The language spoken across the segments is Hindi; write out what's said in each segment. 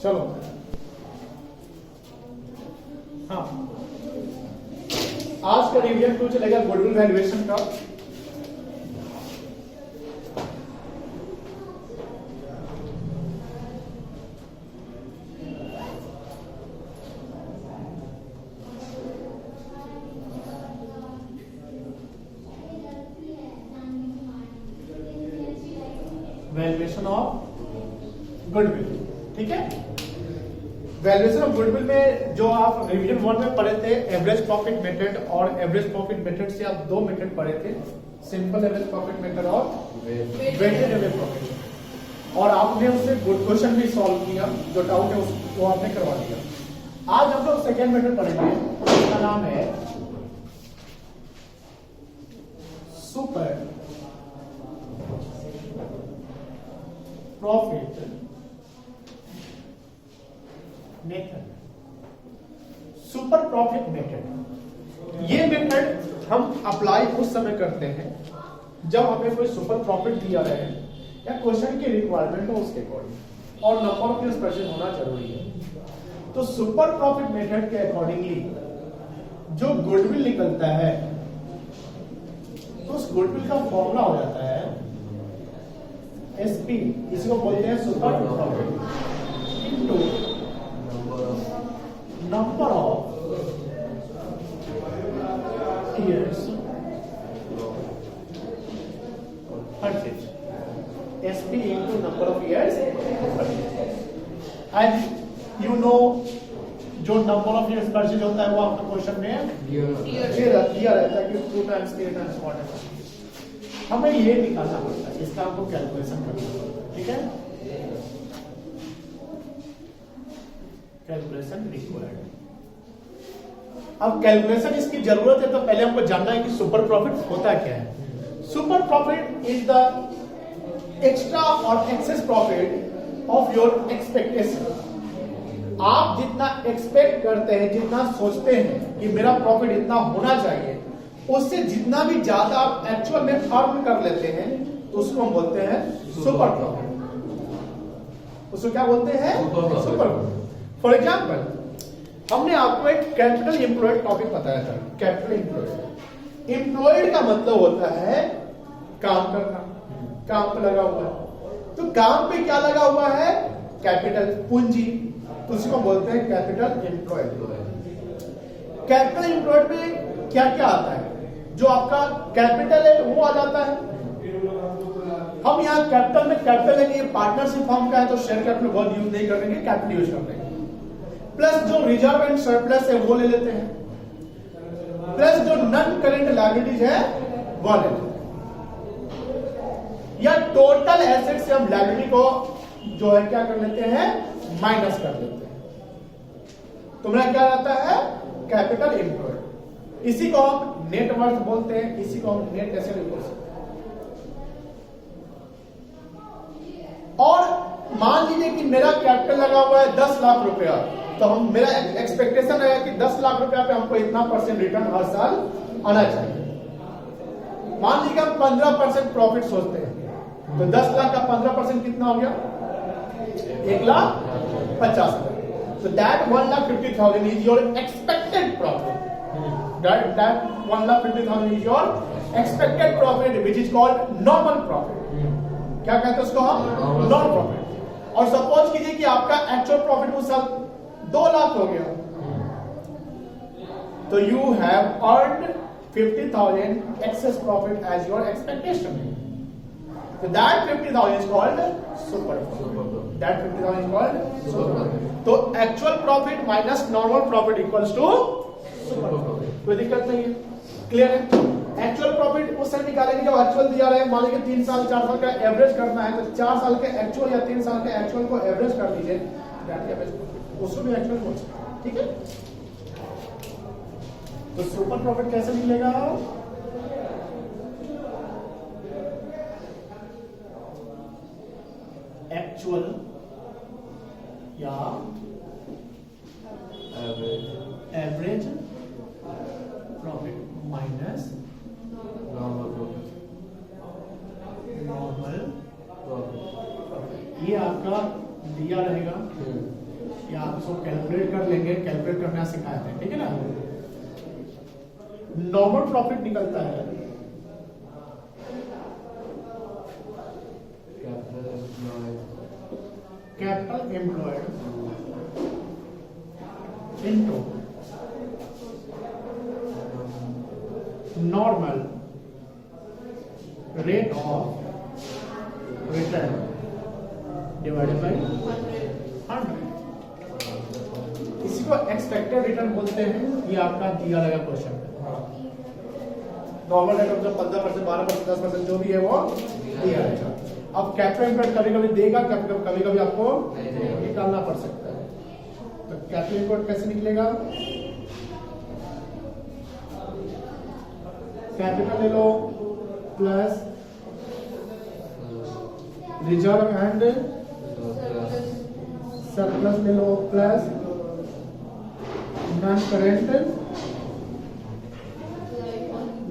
चलो हाँ, आज का रिवीजन 2 चलेगा गुडविल वैल्यूएशन का। वैल्यूएशन ऑफ गुडविल, ठीक है। वैल्यूएशन ऑफ गुडविल में जो आप रिवीजन 1 में पढ़े थे एवरेज प्रॉफिट मेथड और एवरेज प्रॉफिट मेथड से आप दो मेथड पढ़े थे, सिंपल एवरेज प्रॉफिट मेथड और वेटेड एवरेज प्रॉफिट, और आपने उससे गुड क्वेश्चन भी सॉल्व किया, जो डाउट है वो आपने करवा दिया। आज हम लोग सेकेंड मेथड पढ़ेंगे, उसका नाम है super profit method. Super profit method, ये मेथड हम अप्लाई उस समय करते हैं जब हमें कोई सुपर प्रॉफिट दिया रहे या क्वेश्चन की रिक्वायरमेंट हो उसके अकॉर्डिंग, और नंबर ऑफ एक्सप्रेशन होना जरूरी है। तो सुपर प्रॉफिट मेथड के अकॉर्डिंगली जो गुडविल निकलता है तो उस गुडविल का फॉर्मूला हो जाता है एसपी, इसको बोलते हैं super profit into number of years purchase, SP into number of years purchase, and you know जो नंबर ऑफ years purchase होता है वो आपका क्वेश्चन में दिया रहता है कि 2 times 3 times whatever, हमें ये निकालना पड़ता है, इसका आपको कैलकुलेशन करना पड़ता है, ठीक है। Calculation required. अब कैलकुलेशन इसकी जरूरत है तो पहले हमको जानना है कि सुपर प्रॉफिट होता क्या है। Super profit is the extra और excess profit of your expectation. आप जितना एक्सपेक्ट करते हैं, जितना सोचते हैं कि मेरा प्रॉफिट इतना होना चाहिए, उससे जितना भी ज्यादा आप एक्चुअल में अर्न कर लेते हैं तो उसको हम बोलते हैं सुपर प्रॉफिट। उसको क्या बोलते हैं? Super profit. फॉर एग्जाम्पल, हमने आपको एक कैपिटल एम्प्लॉयड टॉपिक बताया था। कैपिटल एम्प्लॉयड, एम्प्लॉयड का मतलब होता है काम करना, काम पे लगा हुआ है। तो काम पे क्या लगा हुआ है? कैपिटल, पूंजी, तो उसको बोलते हैं कैपिटल एम्प्लॉयड। कैपिटल एम्प्लॉयड में क्या क्या आता है? जो आपका कैपिटल है वो आ जाता है। हम यहाँ कैपिटल में कैपिटल है कि पार्टनरशिप फर्म का है तो शेयर कैपिटल बहुत यूज नहीं करेंगे, कैपिटल यूज कर लेंगे। प्लस जो रिजर्व एंड सरप्लस है वो ले लेते हैं, प्लस जो नॉन करेंट लायबिलिटीज है वो ले लेते हैं, या टोटल एसेट से हम लायबिलिटी को जो है क्या कर लेते हैं? माइनस कर लेते हैं। तुम्हारा क्या रहता है? Capital employed. इसी को हम नेट वर्थ बोलते हैं, इसी को हम नेट एसेट बोल सकते हैं। और मान लीजिए कि मेरा कैपिटल लगा हुआ है 10 लाख रुपया, तो हम मेरा एक्सपेक्टेशन है कि 10 लाख रुपया पे हमको इतना % रिटर्न हर साल आना चाहिए। मान लीजिए हम 15% प्रॉफिट सोचते हैं, तो 10 लाख का 15% कितना हो गया? 1,50,000। So that 1,50,000 is your expected profit. That 1,50,000 is your expected profit, which is called normal profit. क्या कहते हैं उसको हम? Normal profit. और सपोज कीजिए कि आपका एक्चुअल प्रॉफिट उस साल 2 लाख हो गया, तो you have earned 50,000 excess profit as your expectation. So that 50,000 is called super profit. That 50,000 is called super profit. तो actual profit minus normal profit equals to super profit. कोई दिक्कत नहीं है, क्लियर है। एक्चुअल प्रॉफिट उस समय निकालेंगे जब एक्चुअल दिया रहे। मान लीजिए 3 साल 4 साल का एवरेज करना है, तो 4 साल के एक्चुअल या 3 साल के एक्चुअल को एवरेज कर लीजिए, उसको भी एक्चुअल बोल सकते हैं, ठीक है। तो सुपर प्रॉफिट कैसे निकलेगा? एक्चुअल या average profit minus normal profit. ये आपका दिया रहेगा या आप इसको कैलकुलेट कर लेंगे, कैलकुलेट करना सिखाया था, ठीक है ना। नॉर्मल प्रॉफिट निकलता है capital employed into normal rate of return divided by 100। इसी को एक्सपेक्टेड रिटर्न बोलते हैं। ये आपका दिया गया क्वेश्चन है। नॉर्मल रेट ऑफ 15%, 12%, 10% जो भी है वो दिया है। अब कैपिटल इनपुट कभी कभी देगा, कभी कभी आपको निकालना पड़ सकता है। तो कैपिटल इनपुट कैसे निकलेगा? कैपिटल ले लो प्लस रिजर्व एंड सरप्लस ले लो प्लस नॉन करेंट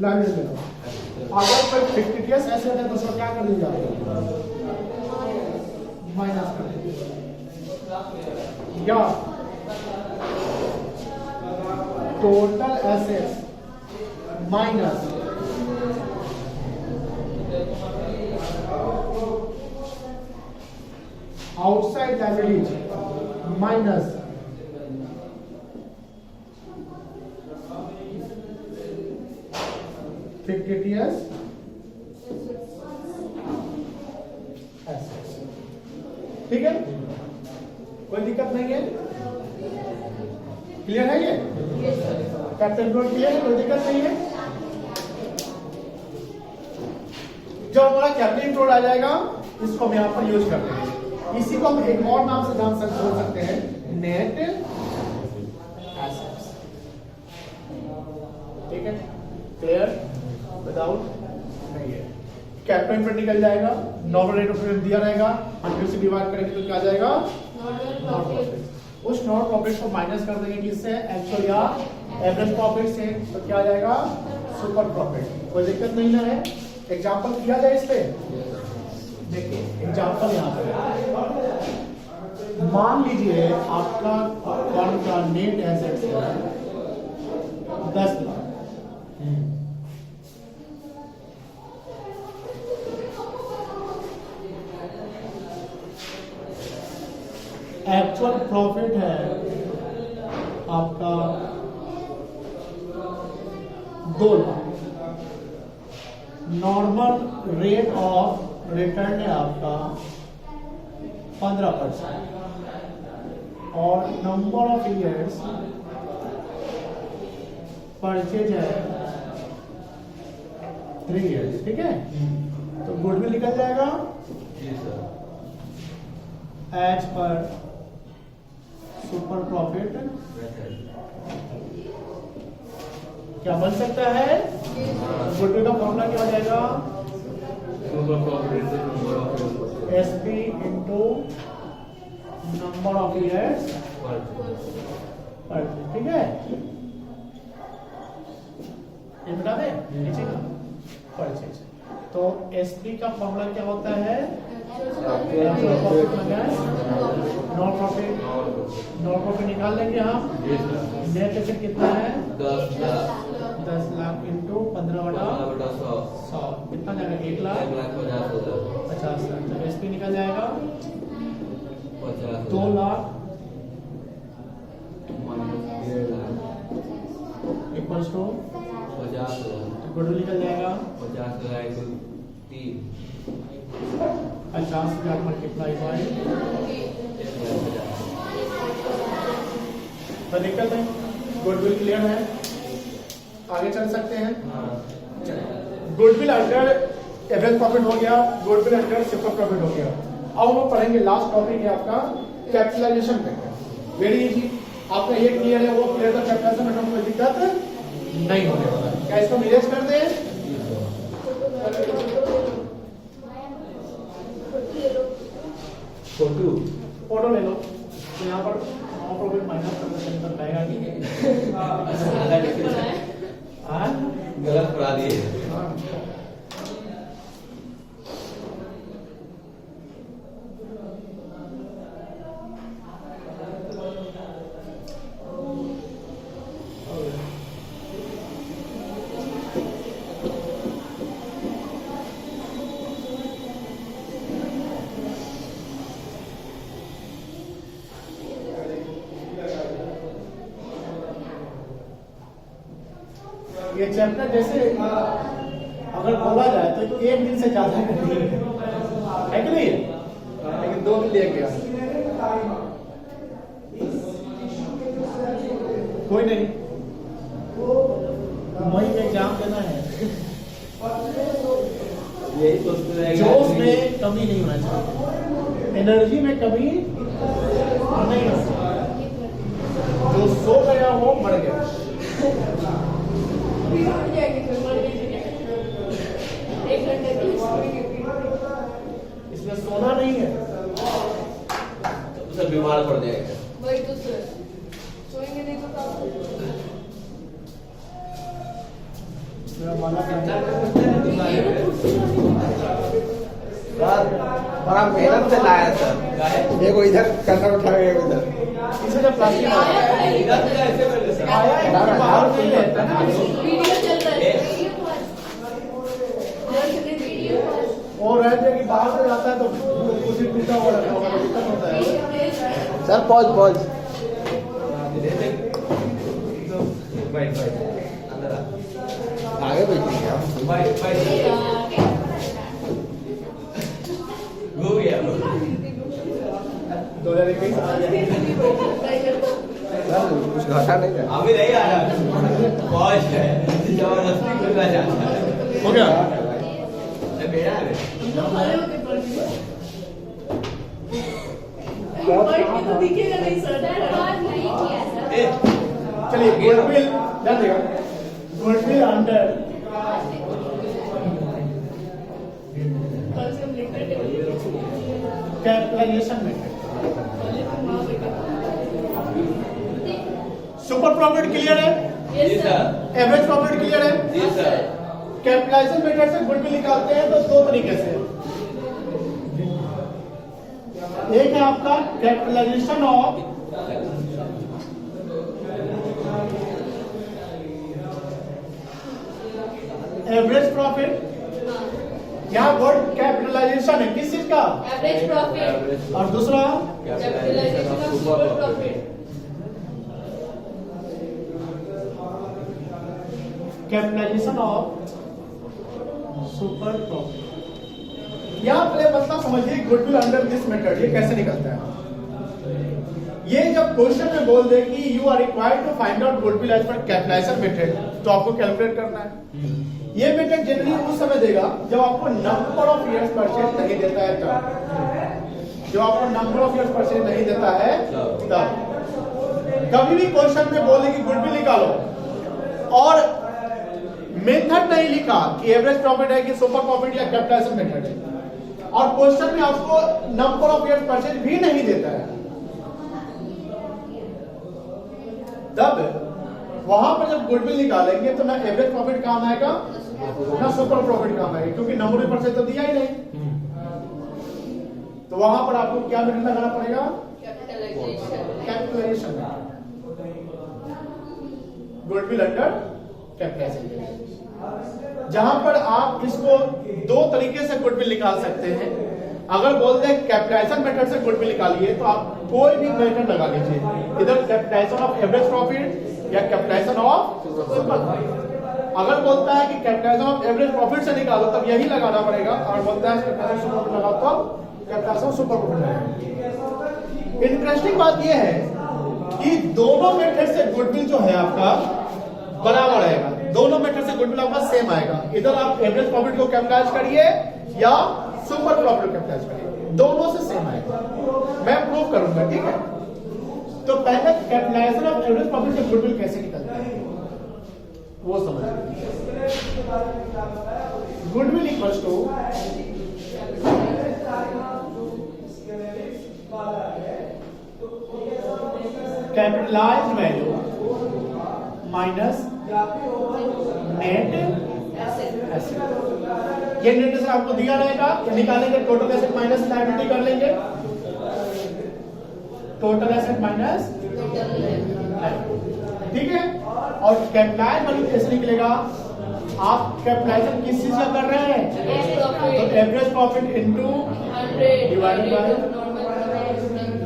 लाइबिलिटी ले लो। अगर कोई फिक्टिशियस एसेट है तो उसको क्या कर दिया जाएगा? माइनस कर दिया। या total assets minus outside liabilities minus fictitious assets. ठीक है, कोई दिक्कत नहीं है? क्लियर है? ये कैपिटल इनपुट क्लियर है? कोई दिक्कत नहीं है? जो हमारा कैपिटल इनपुट आ जाएगा इसको हम यहां पर यूज करते हैं। इसी को हम एक और नाम से बोल सकते हैं नेट एसेट्स। ठीक है, क्लियर? विदाउट नहीं है। कैपिटल इनपुट निकल जाएगा, नॉर्मल रेट ऑफ रिटर्न दिया रहेगा, 100 से डिवाइड करेंगे तो क्या आ जाएगा? Normal profit. उस नॉर्मल प्रॉफिट को माइनस कर देंगे किससे? एक्चुअल या एवरेज प्रॉफिट से, तो क्या आ जाएगा? Super profit. कोई दिक्कत नहीं ना है? एग्जांपल किया जाए इस पे। देखिए एग्जांपल यहाँ पे मान लीजिए आपका फर्म का नेट एसेट्स है 10 लाख। एक्चुअल प्रॉफिट है आपका 2 lakh. Normal rate of return है आपका 15% और नंबर ऑफ ईयर्स परचेज है 3 ईयर्स। ठीक है, तो गुडविल निकल जाएगा एज पर सुपर प्रॉफिट क्या बन सकता है? गुडविल का फॉर्मूला क्या हो जाएगा? SP into number of years. ठीक है, ये बता दे नीचे का परचेज। तो SP का फॉर्मूला क्या होता है? नॉन प्रॉफिट निकाल लेंगे हम। नेट एसेट कितना है? 10 लाख इंटू 15/100 कितना जाएगा? 1,50,000। तो एसपी निकल जाएगा 2 लाख इक्वल्स टू 50,000। गुडविल निकल जाएगा 50,000 मल्टीप्लाई बाई। तो निकल नहीं, गुडविल क्लियर है? आगे चल सकते हैं। गुडविल अंडर एवरेज प्रॉफिट हो गया, गुडविल अंडर सुपर प्रॉफिट हो गया। अब हम पढ़ेंगे लास्ट टॉपिक है आपका कैपिटलाइजेशन पे। वेरी इजी, आपका ये क्लियर है, वो क्लियर था। कैपिटलाइजेशन में कोई दिक्कत नहीं होने वाला है। क्या इसको मिलेज कर दे? फोटो ले लो। तो यहाँ पर प्रॉफिट माइनस करना पाएगा कि गलत पढ़ा दिए। ये चैप्टर जैसे अगर बोला जाए तो एक दिन से ज्यादा का नहीं है कि नहीं है, लेकिन 2 दिन ले गया कोई नहीं, मई में एग्जाम देना है। यही सोचते रहेगा। जोश में कमी नहीं होना चाहिए, एनर्जी में कमी नहीं होना चाहिए। जो सो गया वो मर गया। इसमें सोना नहीं है, तो सब बीमार पड़ जाएगा। वही तो सर, सोएंगे नहीं तो क्या मेरा माना सर, बड़ा मेहनत से लाया सर। देखो इधर कंकर उठा गया इधर। इसे जब प्लास्टिक आया है? इधर से ऐसे कर दे सर। आया है, बाहर नहीं रहता ना। वीडियो चल रहा है। वीडियो और रहते कि बाहर से जाता है तो कुछ ही टूटा हुआ रखा होगा, दिक्कत होता है। Sir pause pause. बैठ बैठ अंदर आ। आगे बैठिए आप। बैठ बैठ घूम गया। 2021 आ गया। सर कुछ घाटा नहीं था। अभी नहीं आ रहा। पहुंच है जबरदस्ती खुलना चाहता है। हो गया। अरे बेड़ा है। तो दिखेगा नहीं सर। ए, चलिए गुडविल ध्यान देगा, goodwill under capitalisation method. Super profit clear है, जी सर। एवरेज प्रॉफिट क्लियर है। जी सर। कैपिटलाइजेशन मेथड से गुडविल निकालते हैं तो 2 तरीके से, एक है आपका कैपिटलाइजेशन ऑफ एवरेज प्रॉफिट, यहाँ वर्ड कैपिटलाइजेशन है किस चीज का, एवरेज प्रॉफिट और दूसरा capitalisation of super profit. Capitalisation of super profit. यहाँ पहले मतलब समझिए गुडविल अंडर दिस मेथड ये कैसे निकलता है। ये जब क्वेश्चन में बोल दे कि you are required to find out goodwill as per capitalisation method, तो आपको कैलकुलेट करना है। ये मेथड जनरली उस समय देगा जब आपको नंबर ऑफ इयर्स परचेज नहीं देता है तब, जब आपको नंबर ऑफ इयर्स परचेज नहीं देता है तब। कभी भी क्वेश्चन में बोले कि गुडविल निकालो और मेथड नहीं लिखा कि एवरेज प्रॉफिट है कि सुपर प्रॉफिट या कैपिटलाइजेशन मेथड है, और क्वेश्चन में आपको नंबर ऑफ इयर्स परचेज भी नहीं देता है, तब वहां पर जब गुडविल निकालेंगे तो ना एवरेज प्रॉफिट काम आएगा ना सुपर प्रॉफिट काम आएगा, क्योंकि नंबर ऑफ परचेज तो दिया ही नहीं। तो वहां पर आपको क्या मेथड लगाना पड़ेगा, कैपिटलाइजेशन, गुडविल अंडर कैपिटलाइजेशन, जहां पर आप इसको 2 तरीके से गुडविल निकाल सकते हैं। अगर बोलते हैं कैपिटलाइजेशन मेथड से गुडविल निकालिए तो आप कोई भी मेथड लगा लीजिए, इधर कैपिटलाइजेशन ऑफ एवरेज प्रॉफिट या कैपिटलाइजेशन ऑफ सुपर प्रॉफिट। अगर बोलता है कि कैपिटलाइजेशन ऑफ एवरेज प्रॉफिट से निकालो तब यही लगाना पड़ेगा, और बोलता है कैपिटलाइजेशन सुपर प्रॉफिट लगाओ तब कैपिटलाइजेशन सुपर प्रॉफिट लगाओ। इंटरेस्टिंग बात यह है कि दोनों मेथड से गुडविल जो है आपका बराबर आएगा, दोनों मेथड से गुडविल आपका सेम आएगा। इधर आप एवरेज प्रॉफिट को कैपिटलाइज करिए या सुपर प्रॉफिट को कैपिटलाइज करिए, दोनों से सेम आएगा। मैं प्रूव करूंगा, ठीक है। तो पहले कैपिटलाइजेशन ऑफ एवरेज प्रॉफिट से गुडविल कैसे निकलता है वो समझिए। Goodwill equals to capitalised value minus net asset. ये नेट एसेट आपको दिया रहेगा, निकालेंगे टोटल एसेट माइनस लायबिलिटी कर लेंगे, टोटल एसेट माइनस, ठीक है। और कैपिटलाइज्ड वैल्यू कैसे निकलेगा, आप कैपिटलाइजेशन किस चीज का कर रहे हैं, तो average profit into divided by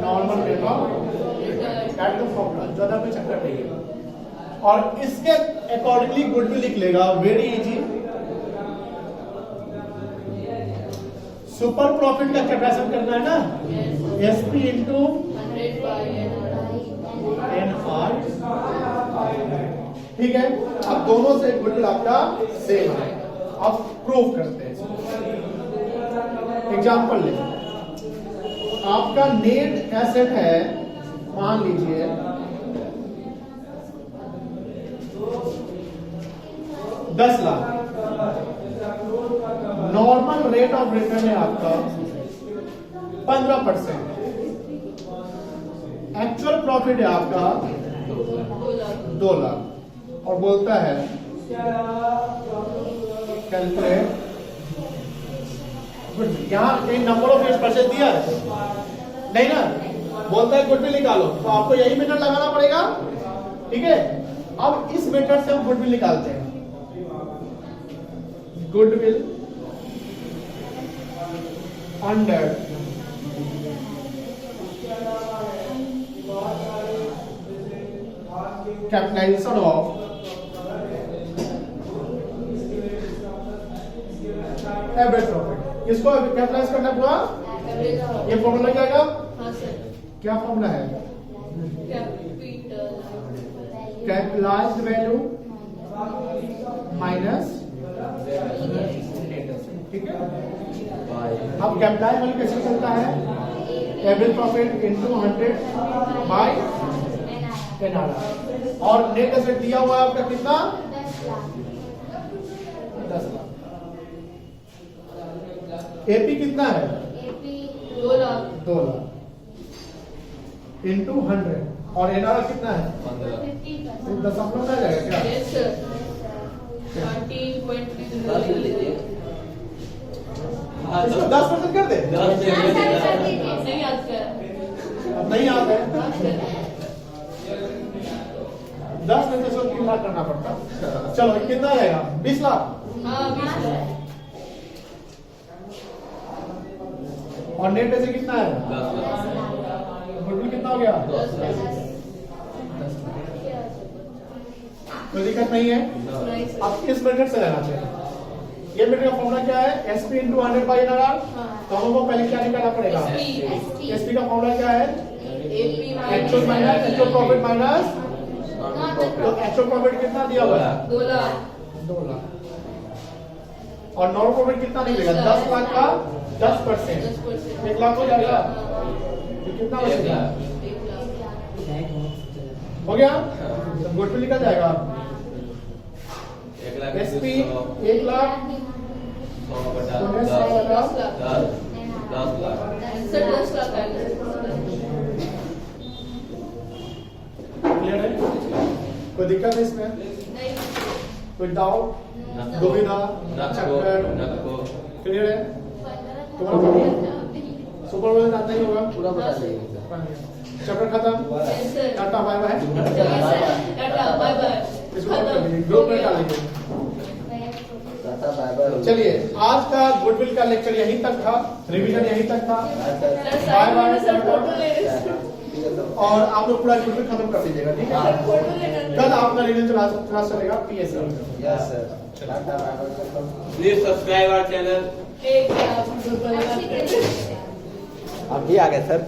normal rate of, that is the formula, ज्यादा कोई चक्कर नहीं है। और इसके अकॉर्डिंगली गुडविल लिख लेगा, वेरी इजी। सुपर प्रॉफिट का कैलकुलेशन करना है ना, एसपी इंटू 100 by एनआर, ठीक है। अब दोनों से गुडविल आपका सेम है। अब प्रूव करते हैं, एग्जांपल ले, आपका नेट एसेट है मान लीजिए 10 lakh, normal rate of return है आपका 15%, एक्चुअल प्रॉफिट है आपका 2 लाख, और बोलता है कैलकुलेट, यहाँ कहीं नंबर ऑफ यूनिट्स परचेज दिया है नहीं ना, बोलता है गुडविल निकालो, तो आपको यही मेथड लगाना पड़ेगा, ठीक है। अब इस मेथड से हम गुडविल निकालते हैं, goodwill under capitalisation of average profit. इसको कैपिटलाइज करना पूरा, ये फॉर्मूला क्या आएगा? हाँ सर, क्या फॉर्मूला है? कैपिटल कैपिटलाइज्ड वैल्यू माइनस, ठीक है। अब कैपिटलाइज वैल्यू कैसे चलता है? Average profit into 100 by NRR, और नेट एसेट दिया हुआ है आपका कितना? 10 लाख। एपी कितना है? 2 लाख 2 लाख इंटू 100, और एनआरआर कितना है? 15 दशमलव में आ जाएगा क्या? यस सर 13.3 हाँ, इसको 10% कर दे, नहीं याद कर, अब नहीं आता है, याद कर 10 में से इसको 3 लाख करना पड़ता। चलो कितना आ जाएगा? 20 लाख, हाँ 20 लाख और नेट ऐसे कितना है? 10 लाख गुडविल कितना हो गया? 10 लाख कोई दिक्कत नहीं है। नहीं सर, अब इस मेथड से रहना चाहिए। ये मेथड का फॉर्मूला क्या है? SP into 100 by NRR. तो हमको पहले क्या निकालना पड़ेगा? SP एसपी का फॉर्मूला क्या है? AP actual minus actual profit minus, तो एक्चुअल प्रॉफिट कितना दिया हुआ है? 2 लाख 2 लाख, और नॉर्मल प्रॉफिट कितना निकलेगा? 10 लाख का 10%, 10%, 1 लाख हो जाएगा। तो कितना बचेगा? 1 लाख हो गया, तो गुडविल निकल जाएगा। 1 लाख एसपी 1 लाख 100 बटा तो 10 10 लाख 10 लाख सर 10 लाख आएगा। क्लियर है? कोई दिक्कत है इसमें? नहीं कोई डाउट, दुविधा, चक्कर? क्लियर है? तुम्हारा सुपर वाले आता ही होगा, पूरा बता दीजिए चक्कर खत्म, yes sir, tata bye bye, tata bye bye, इसको कर दीजिए, ग्रुप में डालेंगे। Tata bye bye. चलिए, आज का गुडविल का लेक्चर यहीं तक था, रिवीजन यहीं तक था, सर साइड में सर फोटो ले रहे हैं, और आप लोग पूरा गुडविल खत्म कर दीजिएगा, ठीक है? सर फोटो लेना कल आपका रिवीजन क्लास चलेगा PSL. Yes sir, tata bye bye. Please subscribe our channel. एक आप अब भी आ गए सर।